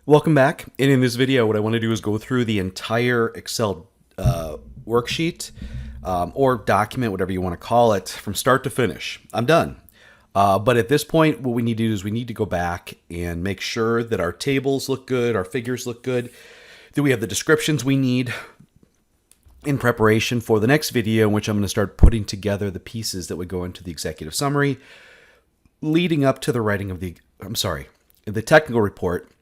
Welcome back. And in this video, what I want to do is go through the entire Excel worksheet or document, whatever you want to call it, from start to finish. I'm done. But at this point, what we need to do is we need to go back and make sure that our tables look good, our figures look good, that we have the descriptions we need in preparation for the next video, in which I'm going to start putting together the pieces that would go into the executive summary, leading up to the writing of the technical report,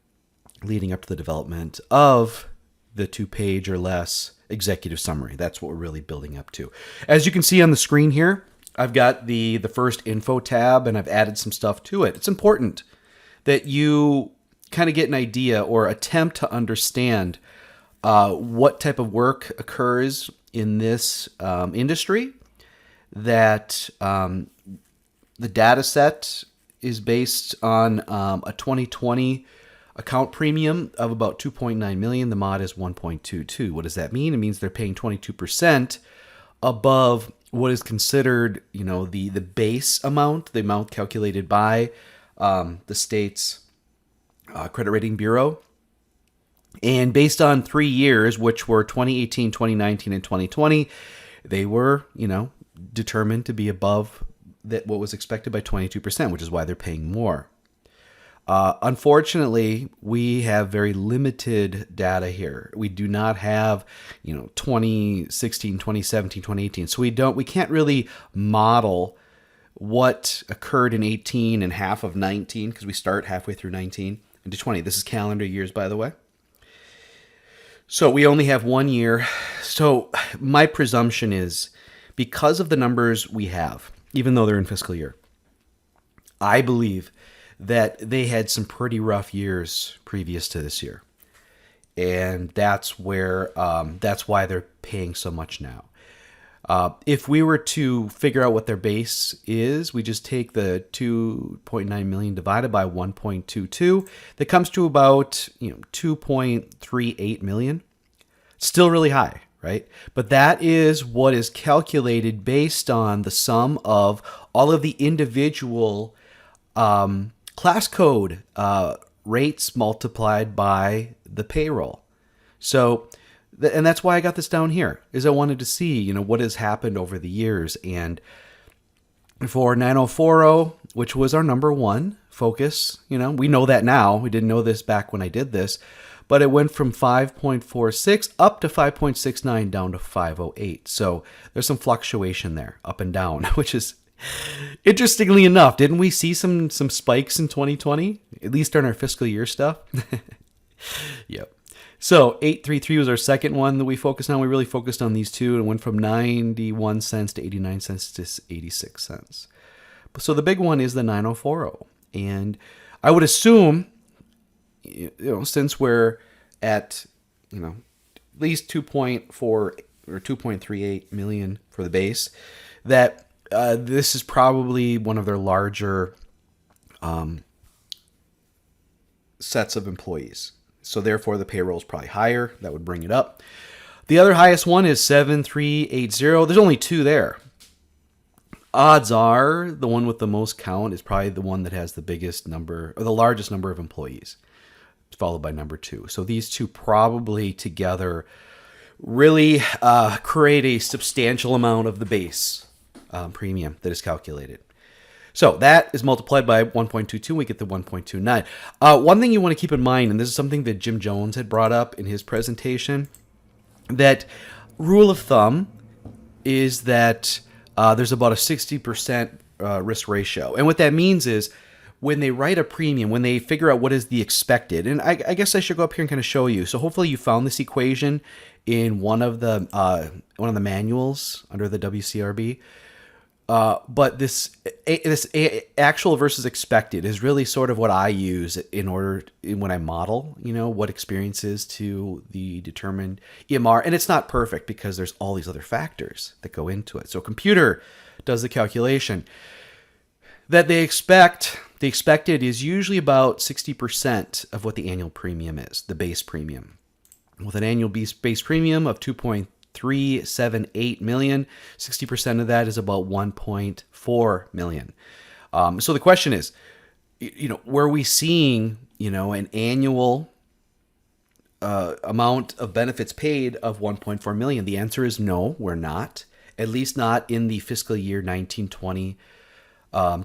leading up to the development of the 2-page or less executive summary. That's what we're really building up to. As you can see on the screen here, I've got the first info tab, and I've added some stuff to it. It's important that you kind of get an idea or attempt to understand what type of work occurs in this industry, that the data set is based on a 2020 account premium of about 2.9 million. The mod is 1.22. What does that mean? It means they're paying 22% above what is considered, the base amount, the amount calculated by the state's credit rating bureau. And based on 3 years, which were 2018, 2019, and 2020, they were, determined to be above that what was expected by 22%, which is why they're paying more. Unfortunately, we have very limited data here. We do not have, 2016, 2017, 2018. So we can't really model what occurred in 18 and half of 19, because we start halfway through 19 into 20. This is calendar years, by the way. So we only have 1 year. So my presumption is, because of the numbers we have, even though they're in fiscal year, I believe that they had some pretty rough years previous to this year. And that's why they're paying so much now. If we were to figure out what their base is, we just take the 2.9 million divided by 1.22. That comes to about 2.38 million. Still really high, right? But that is what is calculated based on the sum of all of the individual class code rates multiplied by the payroll. So, and that's why I got this down here, is I wanted to see, what has happened over the years. And for 9040, which was our number one focus, we know that now. We didn't know this back when I did this, but it went from 5.46 up to 5.69 down to 508. So there's some fluctuation there, up and down, which is interestingly enough. Didn't we see some spikes in 2020, at least on our fiscal year stuff? Yep. So 833 was our second one that we focused on. We really focused on these two, and went from 91 cents to 89 cents to 86 cents. So the big one is the 9040. And I would assume, since we're at, at least 2.4 or 2.38 million for the base, that this is probably one of their larger sets of employees. So therefore, the payroll is probably higher. That would bring it up. The other highest one is 7380. There's only two there. Odds are the one with the most count is probably the one that has the biggest number, or the largest number of employees, followed by number 2. So these two probably together really create a substantial amount of the base premium that is calculated. So that is multiplied by 1.22, we get the 1.29. One thing you want to keep in mind, and this is something that Jim Jones had brought up in his presentation, that rule of thumb is that there's about a 60% risk ratio. And what that means is, when they write a premium, when they figure out what is the expected, and I guess I should go up here and kind of show you. So hopefully you found this equation in one of the manuals under the WCRB. But this actual versus expected is really sort of what I use when I model, what experiences to the determined EMR. And it's not perfect because there's all these other factors that go into it. So computer does the calculation that they expect. The expected is usually about 60% of what the annual premium is, the base premium. With an annual base premium of 2.378 million, 60% of that is about 1.4 million. So the question is, were we seeing, an annual amount of benefits paid of 1.4 million? The answer is no, we're not. At least not in the fiscal year 1920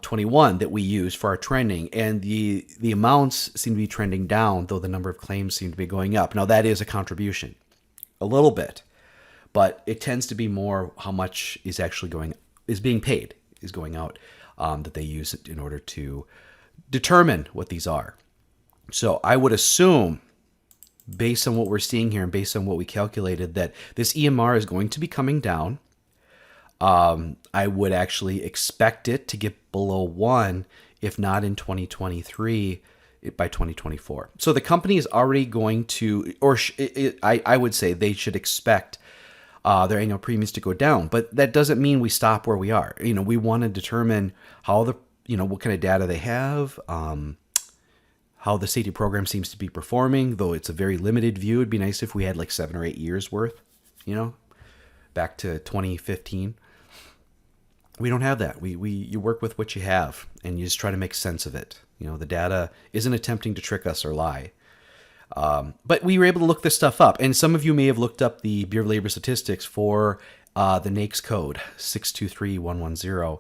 21 that we use for our trending, and the amounts seem to be trending down, though the number of claims seem to be going up. Now that is a contribution, a little bit, but it tends to be more how much is actually being paid, is going out, that they use it in order to determine what these are. So I would assume, based on what we're seeing here and based on what we calculated, that this EMR is going to be coming down. I would actually expect it to get below 1, if not in 2023, by 2024. So the company is already going to, I would say they should expect their annual premiums to go down. But that doesn't mean we stop where we are. We want to determine how what kind of data they have, how the safety program seems to be performing, though it's a very limited view. It'd be nice if we had like 7 or 8 years worth, back to 2015. We don't have that. You work with what you have, and you just try to make sense of it. The data isn't attempting to trick us or lie. But we were able to look this stuff up, and some of you may have looked up the Bureau of Labor Statistics for the NAICS code 623110,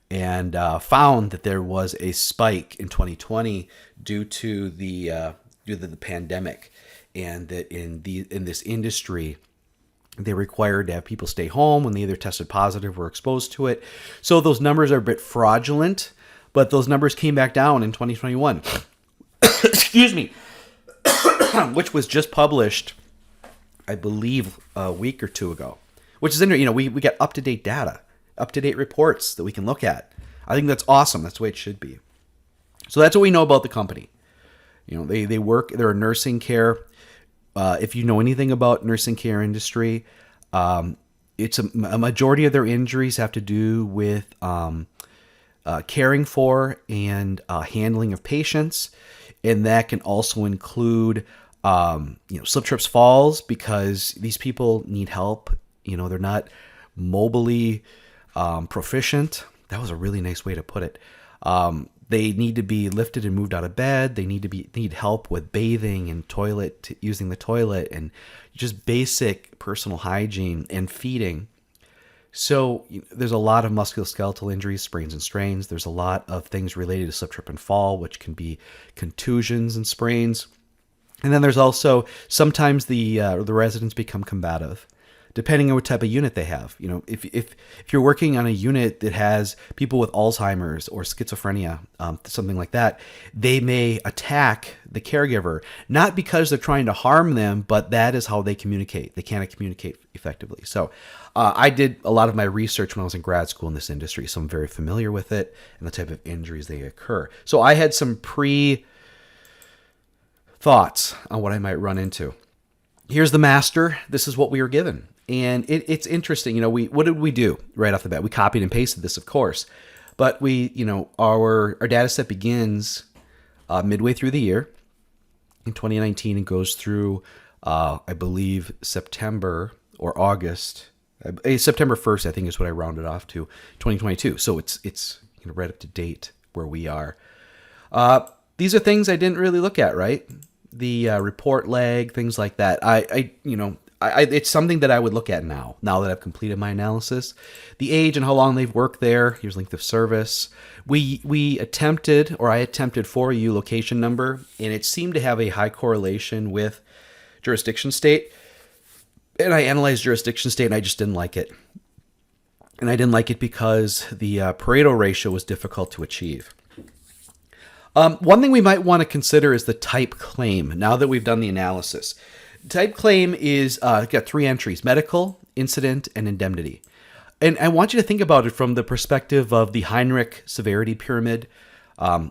and found that there was a spike in 2020 due to the pandemic, and that in this industry, they required to have people stay home when they either tested positive or exposed to it. So those numbers are a bit fraudulent, but those numbers came back down in 2021. Excuse me. Which was just published, I believe, a week or two ago. Which is interesting. We get up-to-date data, up-to-date reports that we can look at. I think that's awesome. That's the way it should be. So that's what we know about the company. They're a nursing care. If you know anything about nursing care industry, it's a majority of their injuries have to do with caring for and handling of patients, and that can also include slip, trips, falls, because these people need help. They're not mobily proficient. That was a really nice way to put it. They need to be lifted and moved out of bed. They need help with bathing and using the toilet, and just basic personal hygiene and feeding. So there's a lot of musculoskeletal injuries, sprains and strains. There's a lot of things related to slip, trip, and fall, which can be contusions and sprains. And then there's also sometimes the residents become combative, depending on what type of unit they have. If you're working on a unit that has people with Alzheimer's or schizophrenia, something like that, they may attack the caregiver, not because they're trying to harm them, but that is how they communicate. They can't communicate effectively. So I did a lot of my research when I was in grad school in this industry, so I'm very familiar with it and the type of injuries they occur. So I had some thoughts on what I might run into. Here's the master. This is what we were given. And it's interesting. What did we do right off the bat? We copied and pasted this, of course. But our data set begins midway through the year in 2019 and goes through, I believe, September or August. September 1st, I think, is what I rounded off to, 2022. So it's right up to date where we are. These are things I didn't really look at, right? The report lag, things like that. It's something that I would look at now that I've completed my analysis. The age and how long they've worked there. Here's length of service. I attempted for you location number, and it seemed to have a high correlation with jurisdiction state. And I analyzed jurisdiction state, and I just didn't like it. And I didn't like it because the Pareto ratio was difficult to achieve. One thing we might want to consider is the type claim, now that we've done the analysis. Type claim is got 3 entries: medical, incident, and indemnity. And I want you to think about it from the perspective of the Heinrich severity pyramid,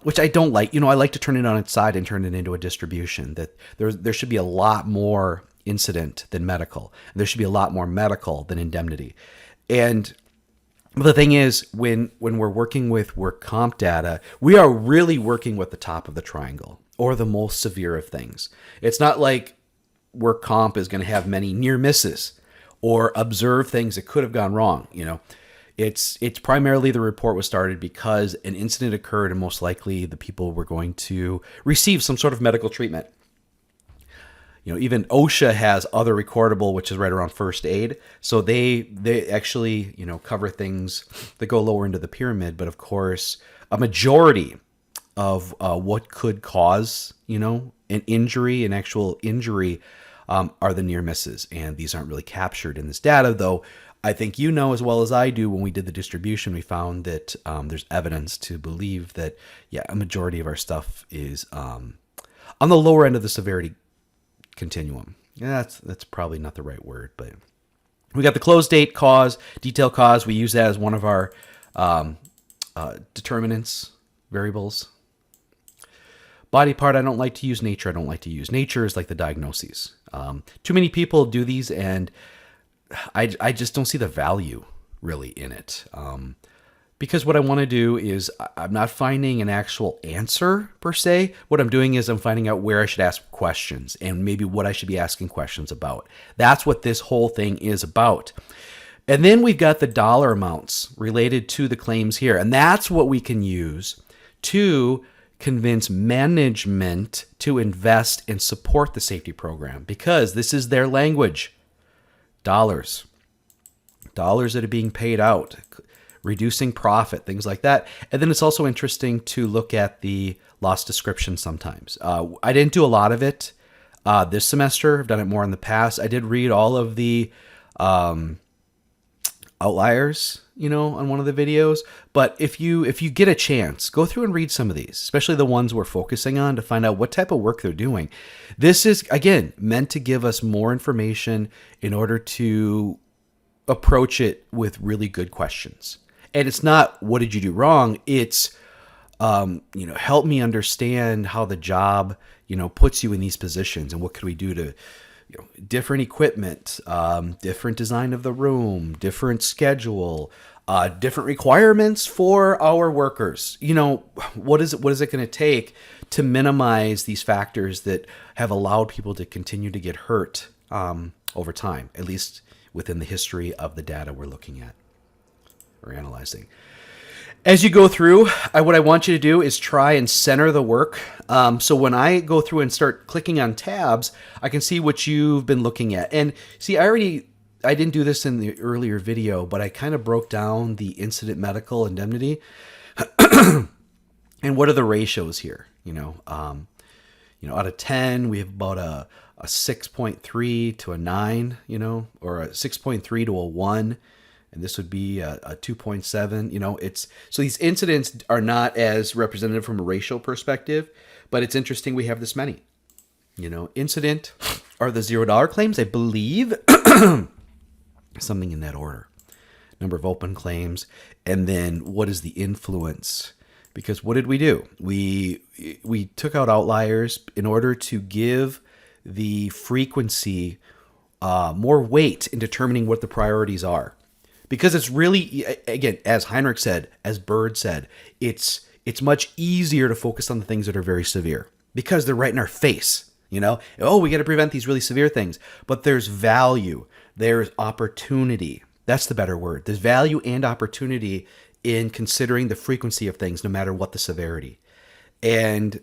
which I don't like. I like to turn it on its side and turn it into a distribution. That there should be a lot more incident than medical. There should be a lot more medical than indemnity. And the thing is, when we're working with work comp data, we are really working with the top of the triangle, or the most severe of things. It's not like work comp is going to have many near misses or observe things that could have gone wrong. It's primarily the report was started because an incident occurred, and most likely the people were going to receive some sort of medical treatment. even OSHA has other recordable, which is right around first aid. So they actually, cover things that go lower into the pyramid. But of course, a majority of what could cause, an injury, an actual injury, are the near misses. And these aren't really captured in this data, though. I think as well as I do, when we did the distribution, we found that there's evidence to believe that, a majority of our stuff is on the lower end of the severity continuum. Yeah, that's probably not the right word, but we got the close date cause, detail cause. We use that as one of our determinants, variables. Body part, I don't like to use. Nature, I don't like to use. Nature is like the diagnoses. Too many people do these, and I just don't see the value really in it. Because what I want to do is I'm not finding an actual answer per se. What I'm doing is I'm finding out where I should ask questions and maybe what I should be asking questions about. That's what this whole thing is about. And then we've got the dollar amounts related to the claims here. And that's what we can use to convince management to invest and support the safety program, because this is their language. Dollars that are being paid out, reducing profit, things like that. And then it's also interesting to look at the loss description sometimes. I didn't do a lot of it this semester. I've done it more in the past. I did read all of the outliers, on one of the videos. But if you get a chance, go through and read some of these, especially the ones we're focusing on, to find out what type of work they're doing. This is, again, meant to give us more information in order to approach it with really good questions. And it's not, what did you do wrong? It's, help me understand how the job, puts you in these positions, and what could we do to, different equipment, different design of the room, different schedule, different requirements for our workers. What is it going to take to minimize these factors that have allowed people to continue to get hurt over time, at least within the history of the data we're looking at or analyzing. As you go through, what I want you to do is try and center the work. So when I go through and start clicking on tabs, I can see what you've been looking at. And see, I didn't do this in the earlier video, but I kind of broke down the incident medical indemnity. And what are the ratios here? Out of 10, we have about a 6.3 to a 9, or a 6.3 to a 1. And this would be a 2.7. So these incidents are not as representative from a racial perspective, but it's interesting we have this many. Incident are the $0 claims, I believe, something in that order. Number of open claims, and then what is the influence? Because what did we do? We took out outliers in order to give the frequency more weight in determining what the priorities are. Because it's really, again, as Heinrich said, as Bird said, it's much easier to focus on the things that are very severe because they're right in our face. Oh, we got to prevent these really severe things. But there's value. There's opportunity. That's the better word. There's value and opportunity in considering the frequency of things, no matter what the severity. And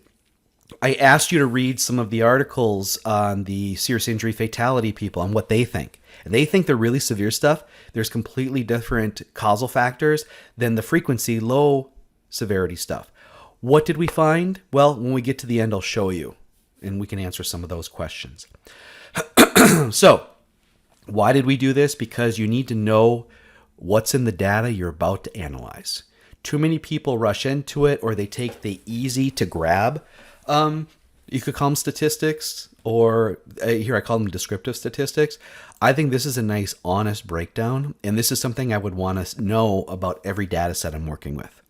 I asked you to read some of the articles on the serious injury fatality people and what they think. And they think the really severe stuff, there's completely different causal factors than the frequency, low severity stuff. What did we find? Well, when we get to the end, I'll show you, and we can answer some of those questions. So, why did we do this? Because you need to know what's in the data you're about to analyze. Too many people rush into it, or they take the easy to grab. You could call them statistics, or here I call them descriptive statistics. I think this is a nice, honest breakdown, and this is something I would want to know about every data set I'm working with.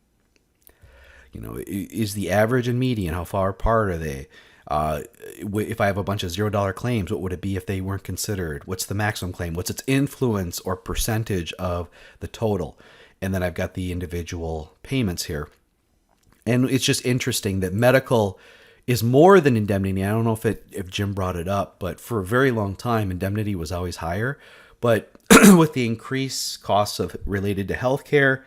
Is the average and median, how far apart are they? If I have a bunch of $0 claims, what would it be if they weren't considered? What's the maximum claim? What's its influence or percentage of the total? And then I've got the individual payments here. And it's just interesting that medical is more than indemnity. I don't know if Jim brought it up, but for a very long time, indemnity was always higher. But with the increased costs related to healthcare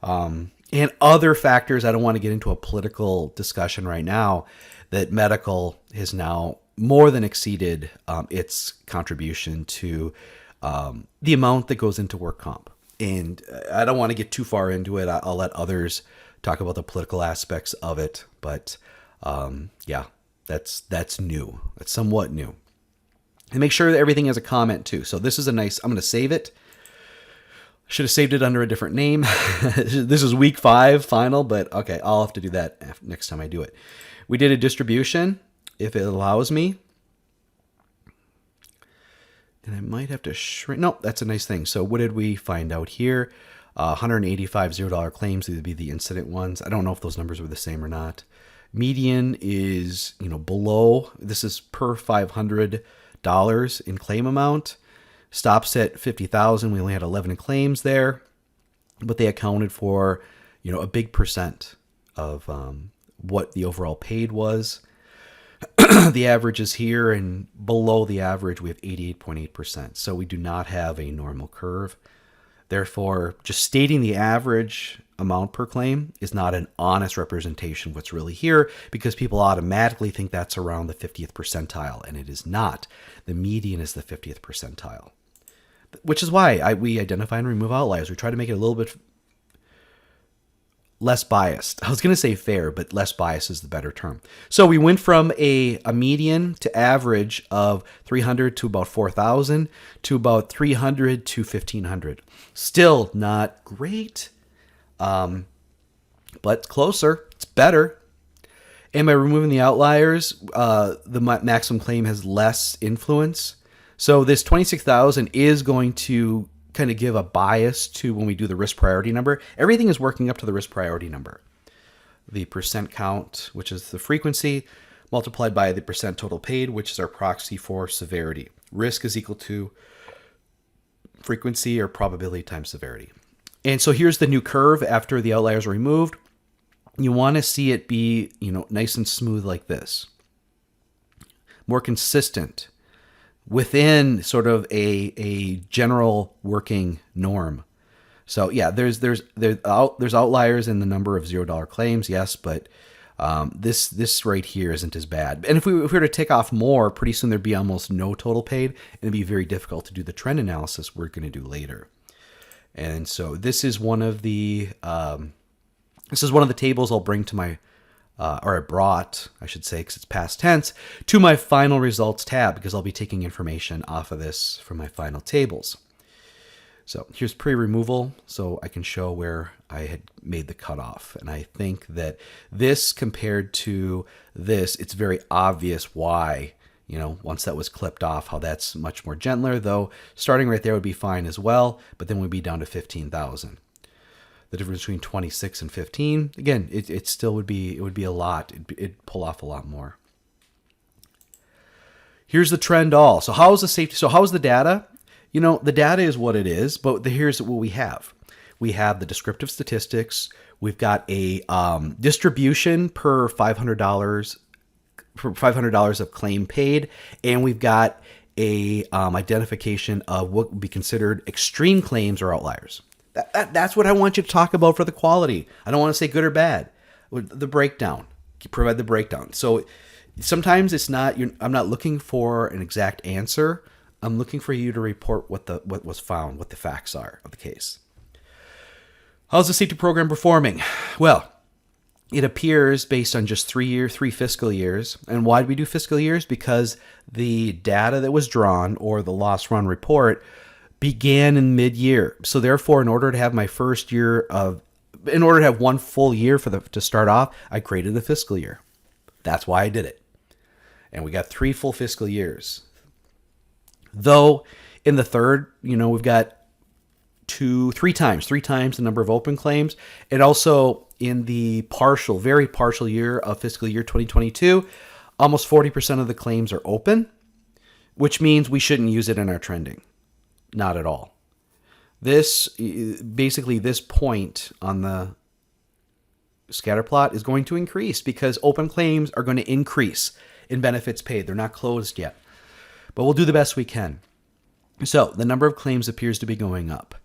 and other factors, I don't want to get into a political discussion right now, that medical has now more than exceeded its contribution to the amount that goes into work comp. And I don't want to get too far into it. I'll let others talk about the political aspects of it. But yeah, that's new. That's somewhat new. And make sure that everything has a comment too. So this is a nice, I'm going to save it. Should have saved it under a different name. This is week 5 final, but okay, I'll have to do that next time I do it. We did a distribution, if it allows me. And I might have to shrink. No, that's a nice thing. So what did we find out here? 185 $0 claims. These would be the incident ones. I don't know if those numbers were the same or not. Median is, below. This is per $500 in claim amount. Stops at 50,000. We only had 11 claims there, but they accounted for, a big percent of what the overall paid was. The average is here, and below the average, we have 88.8%. So we do not have a normal curve. Therefore, just stating the average amount per claim is not an honest representation of what's really here, because people automatically think that's around the 50th percentile, and it is not. The median is the 50th percentile, which is why we identify and remove outliers. We try to make it a little bit less biased. I was going to say fair, but less biased is the better term. So we went from a median to average of 300 to about 4,000 to about 300 to 1,500. Still not great, but closer. It's better. And by removing the outliers, the maximum claim has less influence. So this 26,000 is going to kind of give a bias to when we do the risk priority number. Everything is working up to the risk priority number. The percent count, which is the frequency, multiplied by the percent total paid, which is our proxy for severity. Risk is equal to frequency or probability times severity. And so here's the new curve after the outliers are removed. You want to see it be, nice and smooth like this. More consistent within sort of a general working norm. So yeah, there's outliers in the number of $0 claims, yes, but this right here isn't as bad. And if we were to take off more, pretty soon there'd be almost no total paid, and it'd be very difficult to do the trend analysis we're going to do later. And so this is one of the tables I'll bring to my or I brought, I should say, because it's past tense, to my final results tab, because I'll be taking information off of this from my final tables. So here's pre-removal, so I can show where I had made the cutoff. And I think that this compared to this, it's very obvious why, once that was clipped off, how that's much more gentler, though starting right there would be fine as well, but then we'd be down to 15,000. The difference between 26 and 15, again, it still would be a lot. It'd pull off a lot more. Here's the trend all. So how is the safety? So how is the data? The data is what it is, but here's what we have. We have the descriptive statistics. We've got a distribution per $500 of claim paid, and we've got a identification of what would be considered extreme claims or outliers. That's what I want you to talk about for the quality. I don't want to say good or bad. The breakdown. Provide the breakdown. So sometimes it's not. I'm not looking for an exact answer. I'm looking for you to report what was found, what the facts are of the case. How's the safety program performing? Well, it appears based on just 3 fiscal years. And why did we do fiscal years? Because the data that was drawn, or the loss run report, began in mid-year. So therefore, in order to have one full year to start off, I created the fiscal year. That's why I did it. And we got 3 full fiscal years. Though in the third, we've got three times the number of open claims. And also in the very partial year of fiscal year 2022, almost 40% of the claims are open, which means we shouldn't use it in our trending. Not at all. This point on the scatter plot is going to increase because open claims are going to increase in benefits paid. They're not closed yet, but we'll do the best we can. So the number of claims appears to be going up,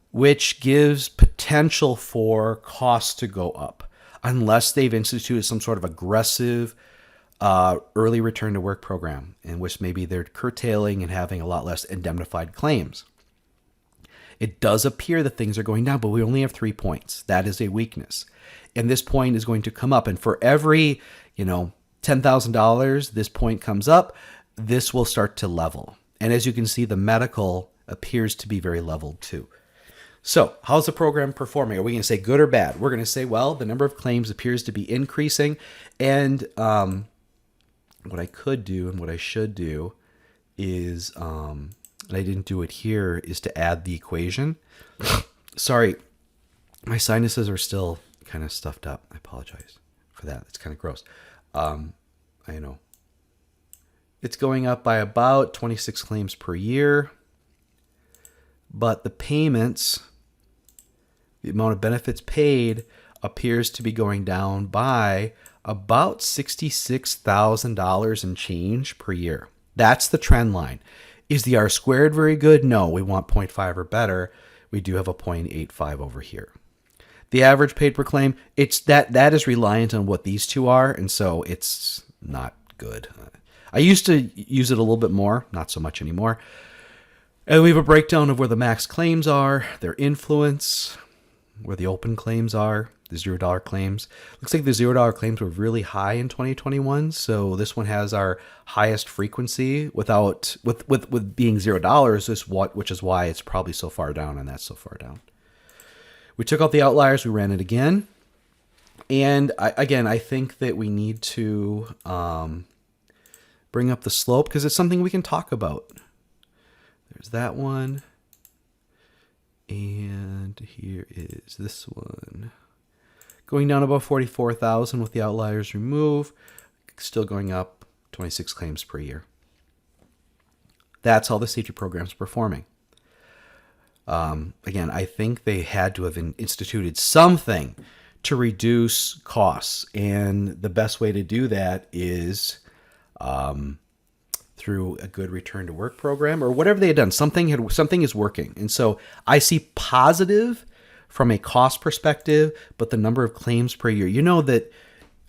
which gives potential for costs to go up unless they've instituted some sort of aggressive early return to work program, in which maybe they're curtailing and having a lot less indemnified claims. It does appear that things are going down, but we only have 3 points. That is a weakness. And this point is going to come up. And for every, $10,000, this point comes up, this will start to level. And as you can see, the medical appears to be very leveled too. So how's the program performing? Are we going to say good or bad? We're going to say, well, the number of claims appears to be increasing. And what I could do and what I should do is, and I didn't do it here, is to add the equation. Sorry, my sinuses are still kind of stuffed up. I apologize for that. It's kind of gross. I know. It's going up by about 26 claims per year. But the payments, the amount of benefits paid, appears to be going down by about $66,000 and change per year. That's the trend line. Is the R squared very good? No, we want 0.5 or better. We do have a 0.85 over here. The average paid per claim, it's that is reliant on what these two are, and so it's not good. I used to use it a little bit more, not so much anymore. And we have a breakdown of where the max claims are, their influence, where the open claims are, the $0 claims. Looks like the $0 claims were really high in 2021, so this one has our highest frequency with being $0, which is why it's probably so far down, and that's so far down. We took out the outliers, we ran it again, and I think that we need to bring up the slope because it's something we can talk about. There's that one. And here is this one. Going down about 44,000 with the outliers removed. Still going up 26 claims per year. That's how the safety program's performing. Again, I think they had to have instituted something to reduce costs. And the best way to do that is through a good return to work program or whatever they had done. Something is working. And so I see positive from a cost perspective, but the number of claims per year, that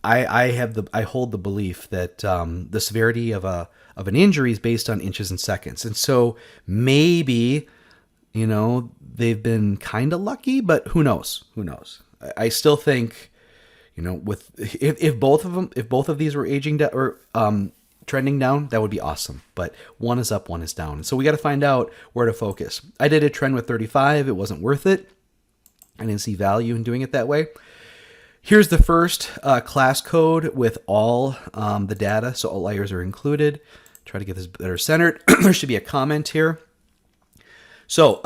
I hold the belief that the severity of an injury is based on inches and seconds. And so maybe, they've been kind of lucky, but who knows? I still think, if both of these were aging down or trending down, that would be awesome. But one is up, one is down. So we got to find out where to focus. I did a trend with 35. It wasn't worth it. I didn't see value in doing it that way. Here's the first class code with all the data. So outliers are included. Try to get this better centered. There should be a comment here. So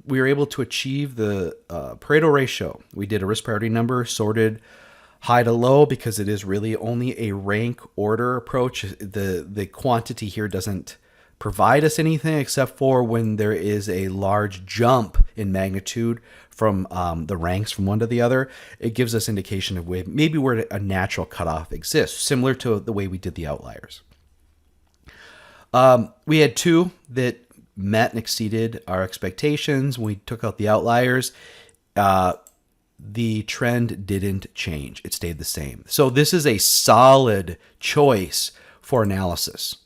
we were able to achieve the Pareto ratio. We did a risk priority number sorted high to low because it is really only a rank order approach. The quantity here doesn't provide us anything except for when there is a large jump in magnitude from the ranks from one to the other. It gives us indication of maybe where a natural cutoff exists, similar to the way we did the outliers. We had two that met and exceeded our expectations. When we took out the outliers, the trend didn't change. It stayed the same. So this is a solid choice for analysis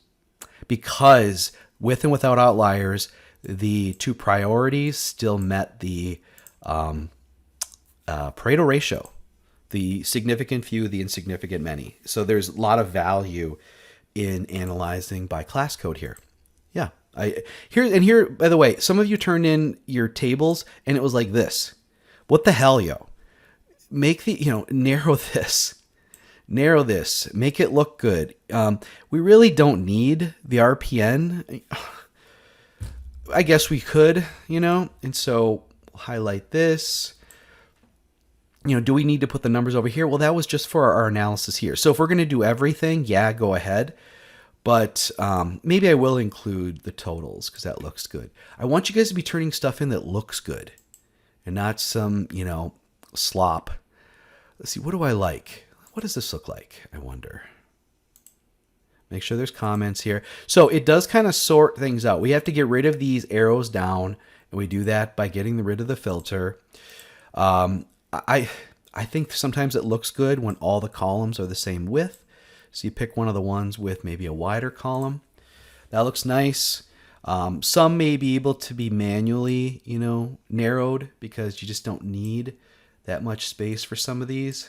because with and without outliers, the two priorities still met the Pareto ratio, the significant few, the insignificant many. So there's a lot of value in analyzing by class code here. Yeah. Here, by the way, some of you turned in your tables and it was like this. What the hell, yo? Make narrow this, make it look good. We really don't need the RPN. I guess we could, and so we'll highlight this. Do we need to put the numbers over here? Well, that was just for our analysis here. So if we're going to do everything, yeah, go ahead. But maybe I will include the totals because that looks good. I want you guys to be turning stuff in that looks good and not some, slop. Let's see. What do I like? What does this look like? I wonder. Make sure there's comments here. So it does kind of sort things out. We have to get rid of these arrows down, and we do that by getting rid of the filter. I think sometimes it looks good when all the columns are the same width. So you pick one of the ones with maybe a wider column. That looks nice. Some may be able to be manually, narrowed because you just don't need that much space for some of these.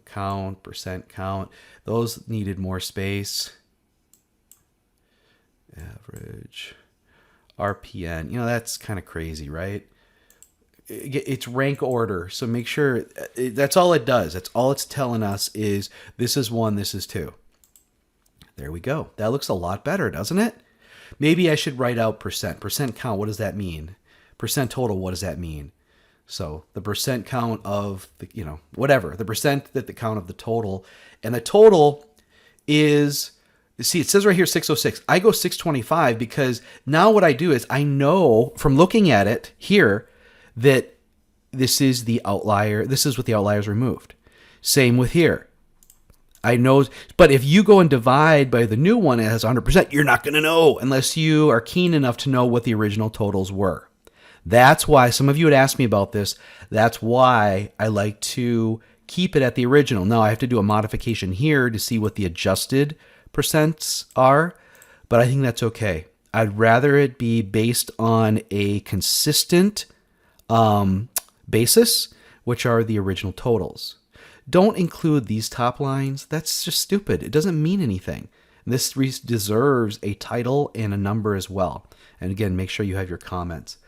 Count, percent count. Those needed more space. Average. RPN. That's kind of crazy, right? It's rank order. So make sure that's all it does. That's all it's telling us is this is 1, this is 2. There we go. That looks a lot better, doesn't it? Maybe I should write out percent. Percent count, what does that mean? Percent total, what does that mean? So the percent count of the, whatever, the percent that the count of the total. And the total is, see, it says right here 606. I go 625 because now what I do is I know from looking at it here that this is the outlier. This is what the outlier is removed. Same with here. I know, but if you go and divide by the new one, it has 100%, you're not going to know unless you are keen enough to know what the original totals were. That's why some of you had asked me about this. That's why I like to keep it at the original. Now I have to do a modification here to see what the adjusted percents are, but I think that's okay. I'd rather it be based on a consistent basis, which are the original totals. Don't include these top lines. That's just stupid. It doesn't mean anything. This deserves a title and a number as well. And again, make sure you have your comments.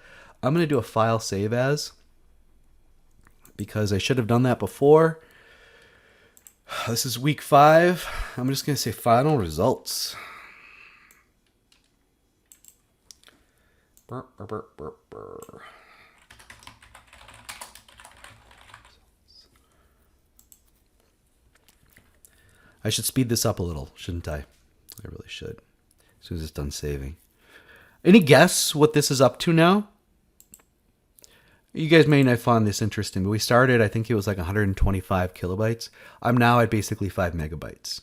I'm going to do a file save as because I should have done that before. This is week 5. I'm just going to say final results. Burr, burr, burr, burr, burr. I should speed this up a little, shouldn't I? I really should. As soon as it's done saving. Any guess what this is up to now? You guys may not find this interesting, but we started, I think it was like 125 kilobytes. I'm now at basically 5 megabytes.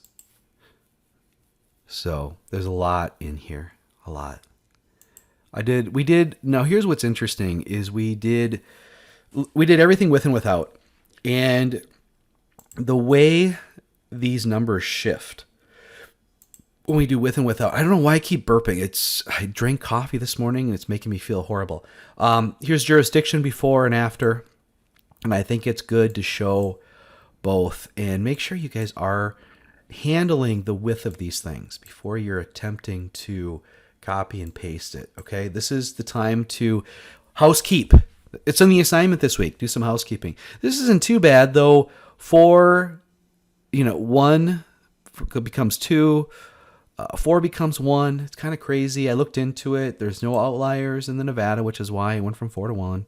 So there's a lot in here, a lot. Now here's what's interesting is we did everything with and without. And the way these numbers shift when we do with and without. I don't know why I keep burping. I drank coffee this morning and it's making me feel horrible. Here's jurisdiction before and after. And I think it's good to show both and make sure you guys are handling the width of these things before you're attempting to copy and paste it. Okay. This is the time to housekeep. It's in the assignment this week. Do some housekeeping. This isn't too bad though. 1 becomes 2, 4 becomes 1. It's kind of crazy. I looked into it. There's no outliers in the Nevada, which is why I went from 4 to 1.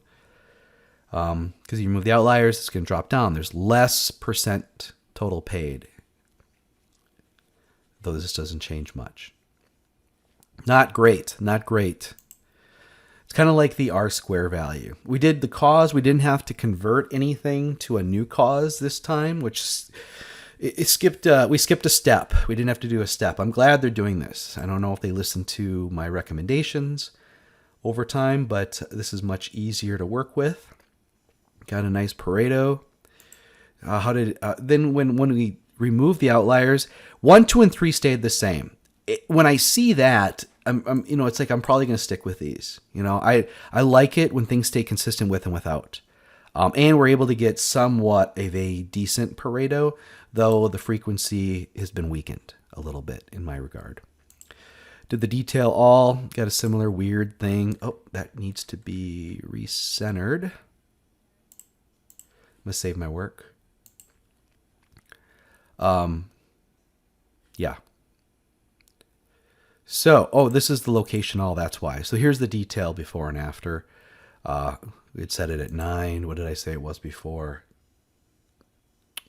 Because you remove the outliers, it's going to drop down. There's less percent total paid, though this doesn't change much. Not great. Not great. It's kind of like the R-square value. We did the cause. We didn't have to convert anything to a new cause this time, which we skipped a step. We didn't have to do a step. I'm glad they're doing this. I don't know if they listened to my recommendations over time, but this is much easier to work with. Got a nice Pareto. Then when we remove the outliers, 1, 2, and 3 stayed the same. When I see that, it's like I'm probably going to stick with these. I like it when things stay consistent with and without. And we're able to get somewhat of a decent Pareto, though the frequency has been weakened a little bit in my regard. Did the detail all, got a similar weird thing. Oh, that needs to be recentered. I'm going to save my work. Yeah. So, this is the location all, that's why. So here's the detail before and after. We'd set it at 9. What did I say it was before?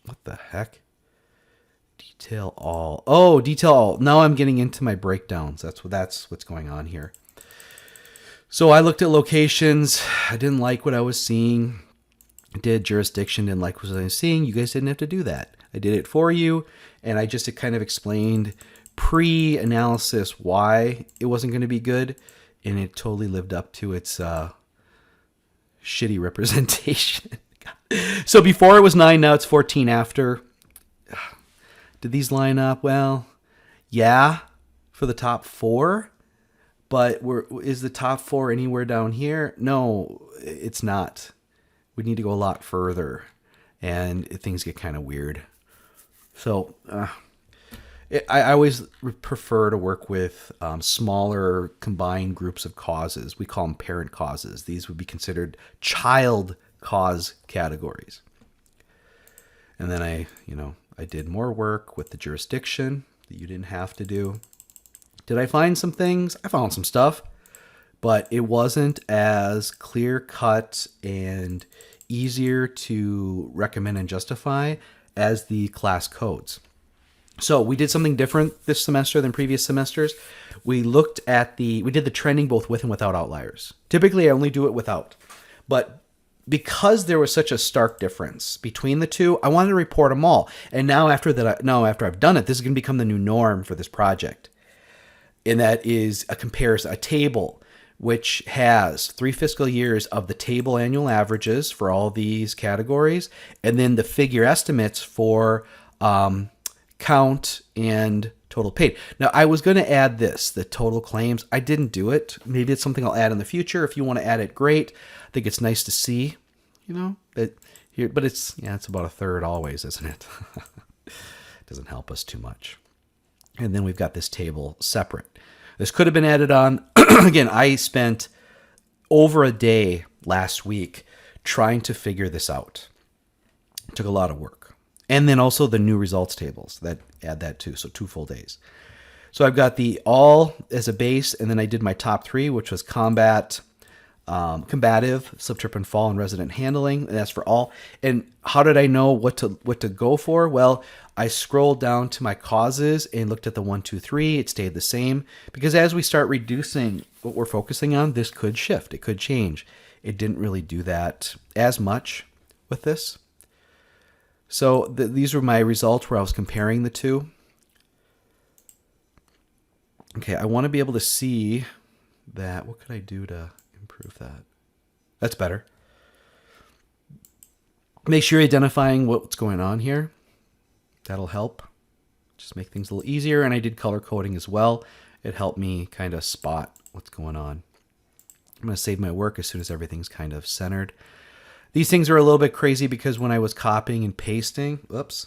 What the heck? Detail all. Oh, detail all. Now I'm getting into my breakdowns. That's what's going on here. So I looked at locations. I didn't like what I was seeing. I did jurisdiction, didn't like what I was seeing. You guys didn't have to do that. I did it for you, and I just kind of explained pre-analysis why it wasn't going to be good, and it totally lived up to its shitty representation. So before it was 9, now it's 14 after. Did these line up? Well, yeah, for the top 4. But is the top 4 anywhere down here? No, it's not. We need to go a lot further, and things get kind of weird. So I always prefer to work with smaller combined groups of causes. We call them parent causes. These would be considered child cause categories. And then I did more work with the jurisdiction that you didn't have to do. Did I find some things? I found some stuff, but it wasn't as clear cut and easier to recommend and justify as the class codes. So we did something different this semester than previous semesters. We did the trending both with and without outliers. Typically I only do it without, but because there was such a stark difference between the two, I wanted to report them all. And now after I've done it, this is going to become the new norm for this project. And that is a comparison, a table, which has 3 fiscal years of the table annual averages for all these categories, and then the figure estimates for count and total paid. Now, I was going to add the total claims. I didn't do it. Maybe it's something I'll add in the future. If you want to add it, great. I think it's nice to see, that here, but it's about a third always, isn't it? Doesn't help us too much. And then we've got this table separate. This could have been added on. Again, I spent over a day last week trying to figure this out. It took a lot of work. And then also the new results tables that add that too. So 2 full days. So I've got the all as a base, and then I did my top 3, which was combative, slip, trip, and fall, and resident handling. And that's for all. And how did I know what to go for? Well, I scrolled down to my causes and looked at the 1, 2, 3. It stayed the same, because as we start reducing what we're focusing on, this could shift. It could change. It didn't really do that as much with this. So these were my results where I was comparing the two. Okay, I want to be able to see that. What could I do to improve that? That's better. Make sure you're identifying what's going on here. That'll help. Just make things a little easier. And I did color coding as well. It helped me kind of spot what's going on. I'm going to save my work as soon as everything's kind of centered. These things are a little bit crazy because when I was copying and pasting, oops.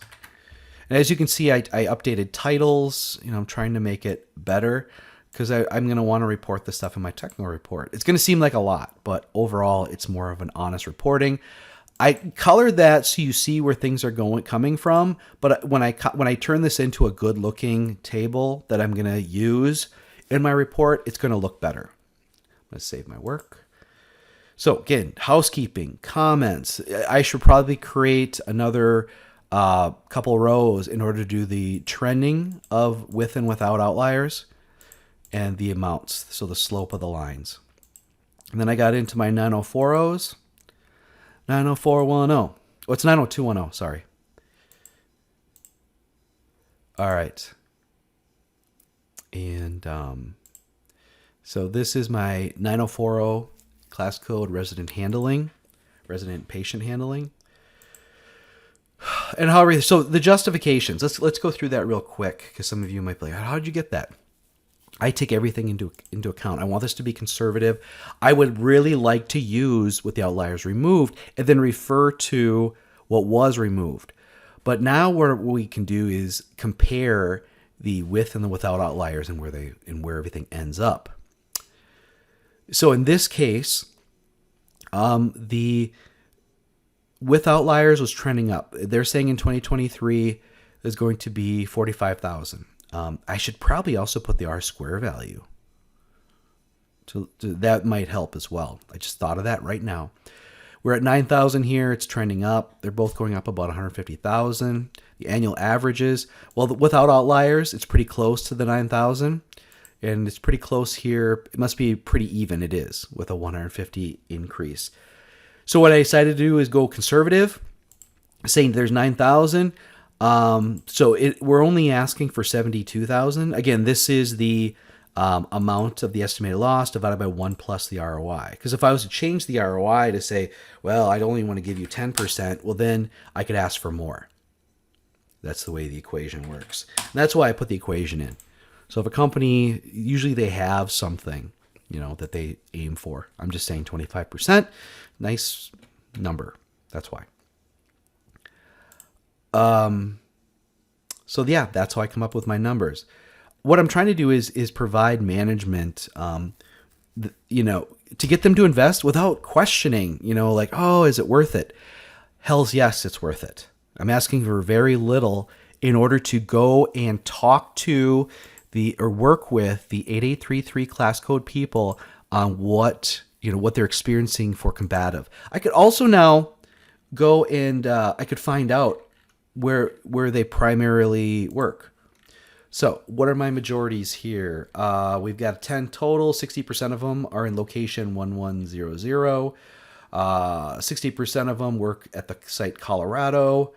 And as you can see, I updated titles. I'm trying to make it better because I'm going to want to report this stuff in my technical report. It's going to seem like a lot, but overall, it's more of an honest reporting. I colored that so you see where things are coming from. But when I turn this into a good looking table that I'm going to use in my report, it's going to look better. I'm going to save my work. So again, housekeeping, comments. I should probably create another couple rows in order to do the trending of with and without outliers and the amounts. So the slope of the lines. And then I got into my 904Os. 90410. Oh, it's 90210, sorry. All right. And so this is my 9040 class code resident patient handling. And so the justifications, let's go through that real quick because some of you might be like, how did you get that? I take everything into account. I want this to be conservative. I would really like to use with the outliers removed and then refer to what was removed. But now what we can do is compare the with and the without outliers and where everything ends up. So in this case, the with outliers was trending up. They're saying in 2023 there's going to be 45,000. I should probably also put the R-square value. That might help as well. I just thought of that right now. We're at 9,000 here. It's trending up. They're both going up about 150,000. The annual averages, well, without outliers, it's pretty close to the 9,000. And it's pretty close here. It must be pretty even. It is with a 150 increase. So what I decided to do is go conservative, saying there's 9,000. So we're only asking for 72,000. Again, this is the amount of the estimated loss divided by 1 plus the ROI. Because if I was to change the ROI to say, well, I only want to give you 10%, well, then I could ask for more. That's the way the equation works. And that's why I put the equation in. So if a company, usually they have something, that they aim for. I'm just saying 25%, nice number. That's why. So yeah, that's how I come up with my numbers. What I'm trying to do is provide management, to get them to invest without questioning, like, oh, is it worth it? Hell's yes, it's worth it. I'm asking for very little in order to go and talk to or work with the 8833 class code people on what they're experiencing for combative. I could also now go and I could find out where they primarily work. So what are my majorities here? We've got 10 total. 60% of them are in location 1100. 60% of them work at the site Colorado.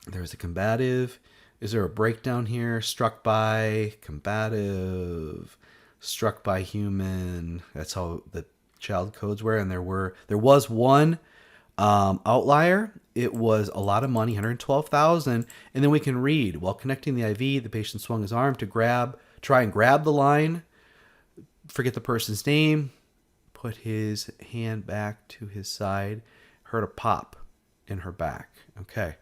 There's a combative. Is there a breakdown here? Struck by, combative, struck by human. That's how the child codes were. And there was one outlier. It was a lot of money, 112,000. And then we can read, while connecting the IV, the patient swung his arm to try and grab the line, forget the person's name, put his hand back to his side, heard a pop in her back. Okay.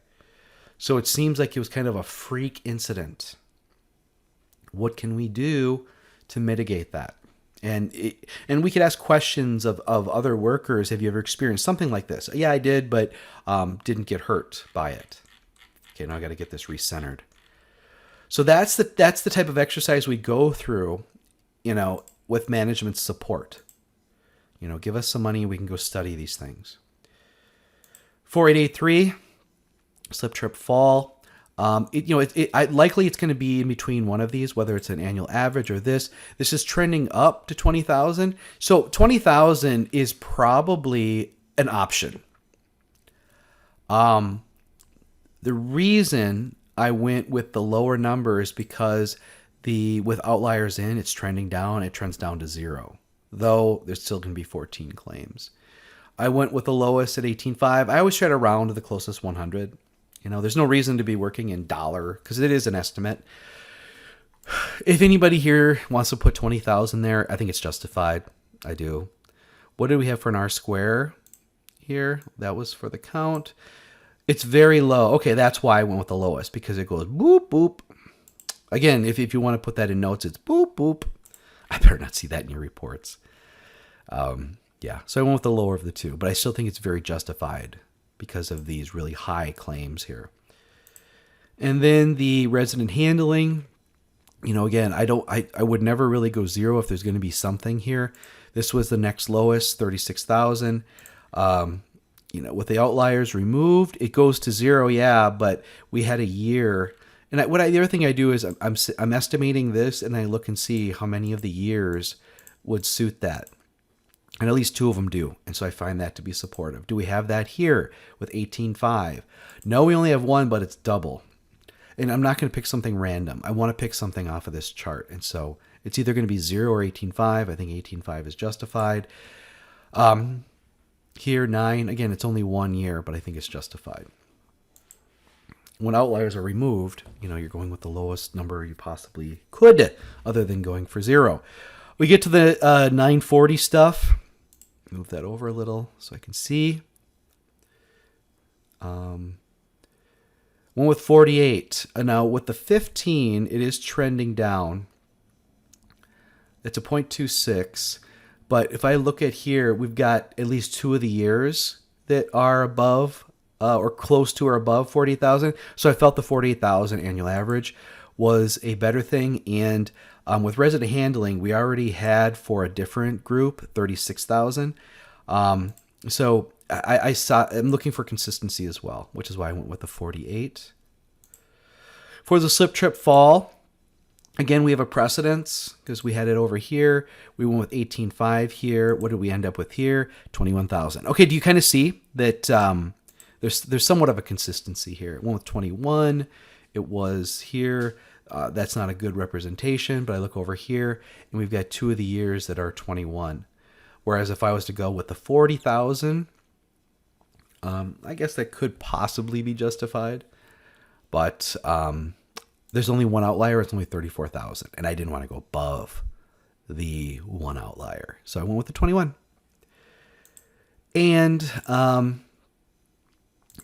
So it seems like it was kind of a freak incident. What can we do to mitigate that? And we could ask questions of other workers. Have you ever experienced something like this? Yeah, I did, but didn't get hurt by it. Okay, now I got to get this recentered. So that's the type of exercise we go through, with management support. Give us some money, we can go study these things. 4883, slip, trip, fall. Likely it's going to be in between one of these, whether it's an annual average or this. This is trending up to 20,000. So 20,000 is probably an option. The reason I went with the lower number is because with outliers in, it's trending down. It trends down to 0, though there's still going to be 14 claims. I went with the lowest at 18.5. I always try to round to the closest 100. There's no reason to be working in dollar because it is an estimate. If anybody here wants to put 20,000 there, I think it's justified. I do. What did we have for an R square here? That was for the count. It's very low. Okay, that's why I went with the lowest, because it goes boop, boop. Again, if you want to put that in notes, it's boop, boop. I better not see that in your reports. Yeah, so I went with the lower of the two, but I still think it's very justified because of these really high claims here. And then the resident handling, again, I would never really go 0 if there's going to be something here. This was the next lowest, 36,000. With the outliers removed, it goes to 0, yeah, but we had a year. And the other thing I do is I'm estimating this, and I look and see how many of the years would suit that. And at least 2 of them do. And so I find that to be supportive. Do we have that here with 18.5? No, we only have 1, but it's double. And I'm not going to pick something random. I want to pick something off of this chart. And so it's either going to be 0 or 18.5. I think 18.5 is justified. Here, 9. Again, it's only 1 year, but I think it's justified. When outliers are removed, you're going with the lowest number you possibly could, other than going for 0. We get to the 940 stuff. Move that over a little so I can see. One with 48. Now with the 15, it is trending down. It's a 0.26. But if I look at here, we've got at least 2 of the years that are above or close to or above 48,000. So I felt the 48,000 annual average was a better thing. And with resident handling, we already had for a different group 36,000. So I'm looking for consistency as well, which is why I went with the 48. For the slip, trip, fall, again, we have a precedence because we had it over here. We went with 18.5 here. What did we end up with here? 21,000. Okay, do you kind of see that there's somewhat of a consistency here? It went with 21. It was here. That's not a good representation, but I look over here and we've got 2 of the years that are 21. Whereas if I was to go with the 40,000, I guess that could possibly be justified. but there's only one outlier. It's only 34,000, and I didn't want to go above the one outlier, so I went with the 21. And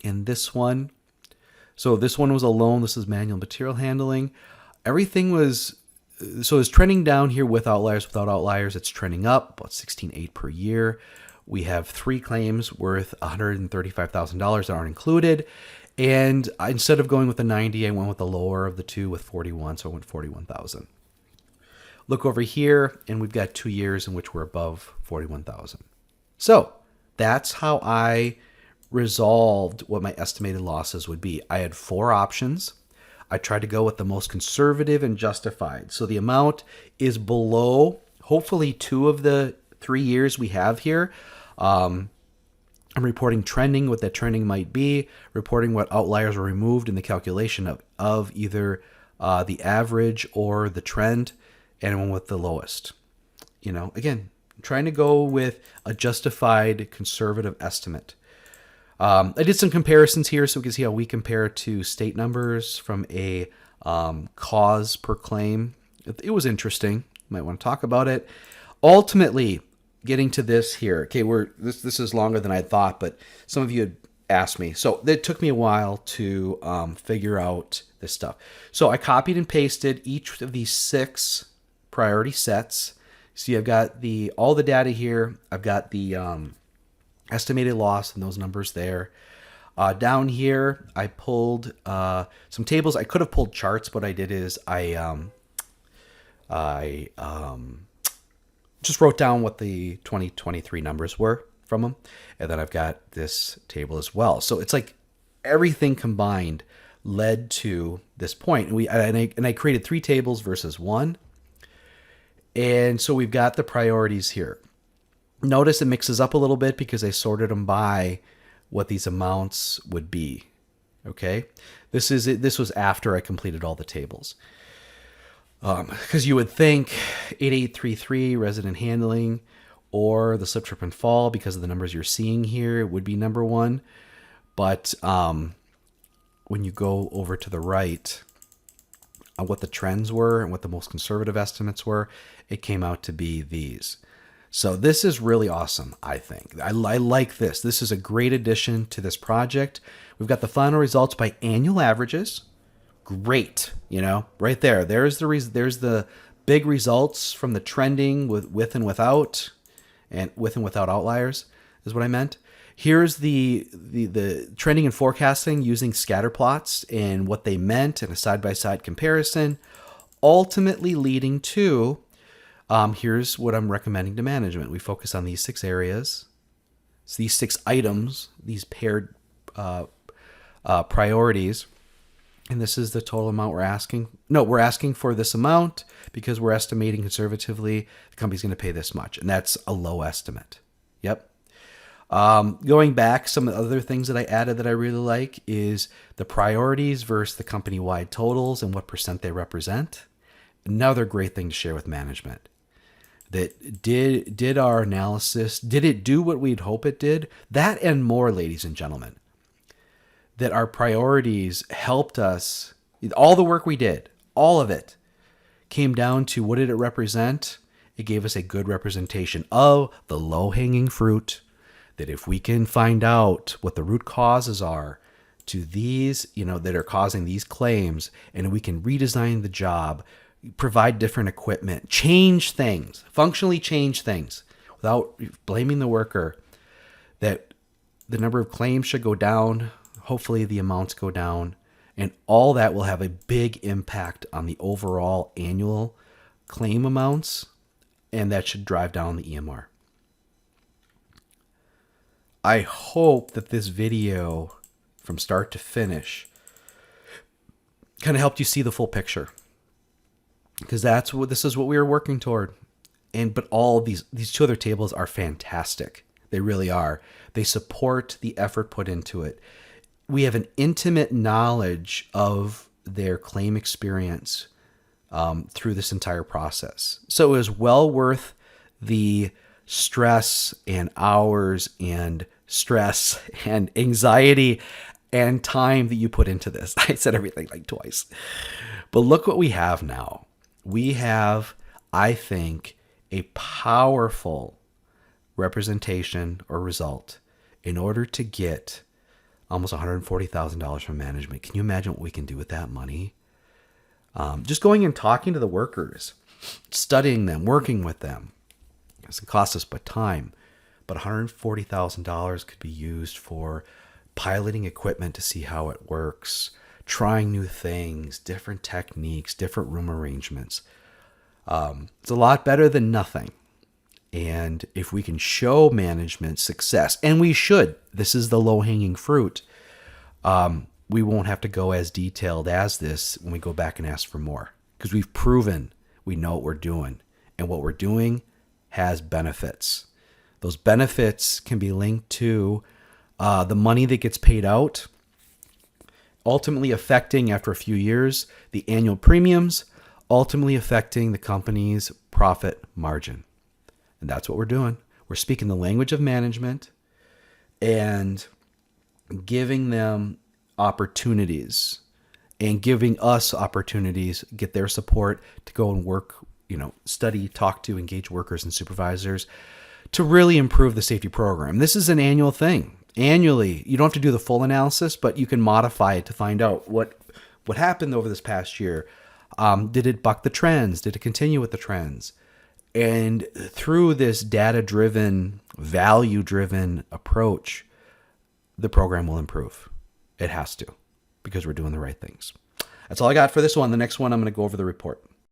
in this one, so this one was a loan. This is manual material handling. Everything was, so it's trending down here with outliers. Without outliers, it's trending up about 16.8 per year. We have 3 claims worth $135,000 that aren't included. And instead of going with the 90, I went with the lower of the two with 41. So I went 41,000. Look over here, and we've got 2 years in which we're above 41,000. So that's how I resolved what my estimated losses would be. I had 4 options. I tried to go with the most conservative and justified. So the amount is below, hopefully, 2 of the 3 years we have here. I'm reporting trending, what that trending might be, reporting what outliers were removed in the calculation of either the average or the trend, and one with the lowest. Again, trying to go with a justified conservative estimate. I did some comparisons here so we can see how we compare to state numbers from a cause per claim. It was interesting. You might want to talk about it. Ultimately, getting to this here. Okay, this is longer than I thought, but some of you had asked me. So it took me a while to figure out this stuff. So I copied and pasted each of these 6 priority sets. See, I've got all the data here. I've got the estimated loss and those numbers there. Down here, I pulled some tables. I could have pulled charts. What I did is I just wrote down what the 2023 numbers were from them. And then I've got this table as well. So it's like everything combined led to this point. And I created 3 tables versus 1. And so we've got the priorities here. Notice it mixes up a little bit because I sorted them by what these amounts would be. Okay. This was after I completed all the tables. Because you would think 8833 resident handling or the slip, trip, and fall, because of the numbers you're seeing here, would be number 1. But when you go over to the right, what the trends were and what the most conservative estimates were, it came out to be these. So this is really awesome, I think. I like this. This is a great addition to this project. We've got the final results by annual averages. Great, right there. There's the big results from the trending with and without, and with and without outliers is what I meant. Here's the trending and forecasting using scatter plots and what they meant in a side-by-side comparison, ultimately leading to, here's what I'm recommending to management. We focus on these 6 areas. So these 6 items, these paired priorities. And this is the total amount we're asking. No, we're asking for this amount because we're estimating conservatively the company's going to pay this much. And that's a low estimate. Yep. Going back, some of the other things that I added that I really like is the priorities versus the company-wide totals and what % they represent. Another great thing to share with management. That did our analysis, did it do what we'd hope it did? That and more, ladies and gentlemen. That our priorities helped us, all the work we did, all of it, came down to what did it represent? It gave us a good representation of the low-hanging fruit, that if we can find out what the root causes are to these, that are causing these claims, and we can redesign the job, provide different equipment, change things, functionally change things without blaming the worker, that the number of claims should go down. Hopefully the amounts go down, and all that will have a big impact on the overall annual claim amounts, and that should drive down the EMR. I hope that this video from start to finish kind of helped you see the full picture, because this is what we were working toward. But all of these 2 other tables are fantastic. They really are. They support the effort put into it. We have an intimate knowledge of their claim experience through this entire process. So it was well worth the stress and hours and stress and anxiety and time that you put into this. I said everything like twice. But look what we have now. We have, I think, a powerful representation or result in order to get almost $140,000 from management. Can you imagine what we can do with that money? Just going and talking to the workers, studying them, working with them. It doesn't cost us but time. But $140,000 could be used for piloting equipment to see how it works, trying new things, different techniques, different room arrangements. It's a lot better than nothing. And if we can show management success, and we should, this is the low-hanging fruit, we won't have to go as detailed as this when we go back and ask for more. Because we've proven we know what we're doing. And what we're doing has benefits. Those benefits can be linked to the money that gets paid out, ultimately affecting, after a few years, the annual premiums, ultimately affecting the company's profit margin. And that's what we're doing. We're speaking the language of management and giving them opportunities and giving us opportunities, get their support to go and work, study, talk to, engage workers and supervisors to really improve the safety program. This is an annual thing. Annually, you don't have to do the full analysis, but you can modify it to find out what happened over this past year. Did it buck the trends? Did it continue with the trends? And through this data-driven, value-driven approach, the program will improve. It has to, because we're doing the right things. That's all I got for this one. The next one, I'm going to go over the report.